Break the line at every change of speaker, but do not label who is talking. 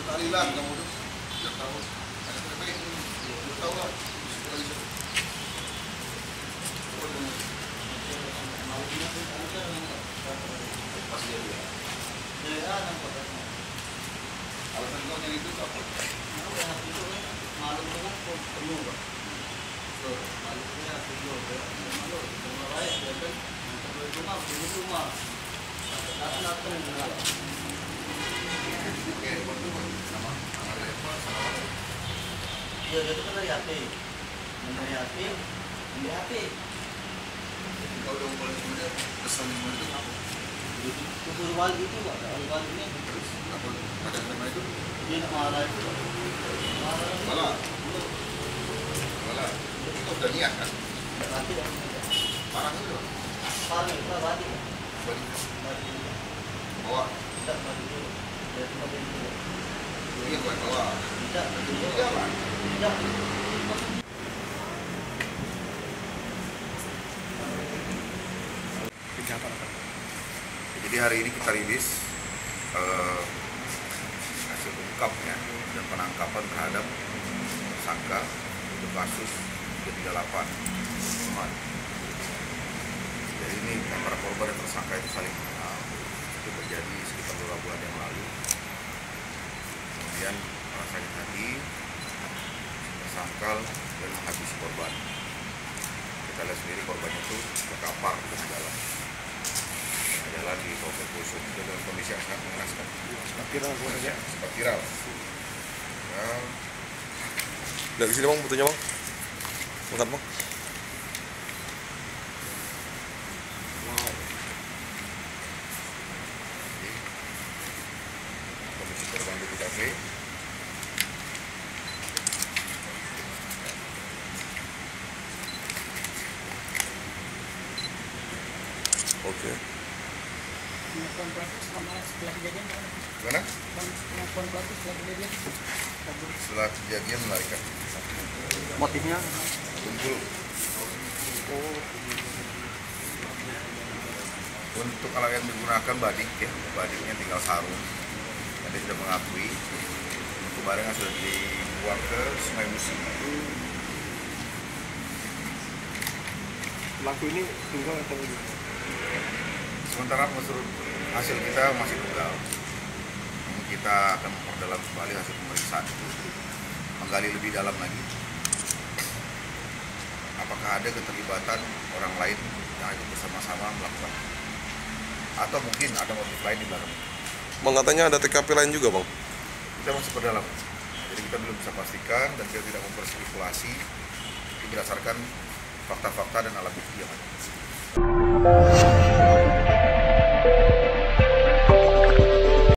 Thailand kamu tuh tidak tahu. Ada berapa ini? Tidak tahu lah. Pasti dia. Alasan kau yang itu apa?
Malu dengan penuh, Pak. Malunya penuh, malu. Semua rakyat dia kan rumah. Datang yang kenal. Iya, itu kan dari hati. Dari hati.
Kau udah mulai sebenarnya pesan itu apa?
Kusur wali itu, Pak. Wali ini.
Terus apa? Ada nama itu?
Dia nak marah itu.
Malah. Itu udah niat kan?
Hati dah.
Parah itu.
Parah itu hati.
Balik. Bawa.
Tidak mati dulu. Dia cuma dulu.
Iya kau bawa.
Tidak.
Jalan.
Tidak.
Jadi hari ini kita rilis hasil ungkapnya dan penangkapan terhadap tersangka untuk kasus 38 pembunuhan. Jadi ini para korban dan tersangka itu saling mengenal. Itu terjadi sekitar beberapa bulan yang lalu. Kemudian sakit hati, tersangkal dan menghabisi korban. Kita lihat sendiri korbannya itu terkapar di tengah jalan. Jalan di Polsek Kusum dalam kondisi yang sangat mengenaskan. Sempat viral. Ya.
Dari sini bang, fotonya bang. Angkat bang.
Wow. Kondisi korban di TKP.
Oke.
Pengakuan pelaku setelah kejadian kan?
Gimana?
Pengakuan pelaku setelah kejadian kabur.
Setelah kejadian melarikan.
Motifnya?
Kumpul. Untuk alat yang digunakan badik ya, badiknya tinggal sarung. Tadi sudah mengakui. Untuk barangnya sudah dibuang ke Sungai Musi.
Pelaku ini tunggal atau gimana?
Sementara menurut hasil kita masih tunggal. Kita akan memperdalam kembali hasil pemeriksaan itu, menggali lebih dalam lagi. Apakah ada keterlibatan orang lain yang ikut bersama-sama melakukan, atau mungkin ada motif lain di belakang?
Bang, katanya ada TKP lain juga bang?
Kita masih berdalam. Jadi kita belum bisa pastikan dan kita tidak memperspekulasi berdasarkan fakta-fakta dan alat bukti yang ada.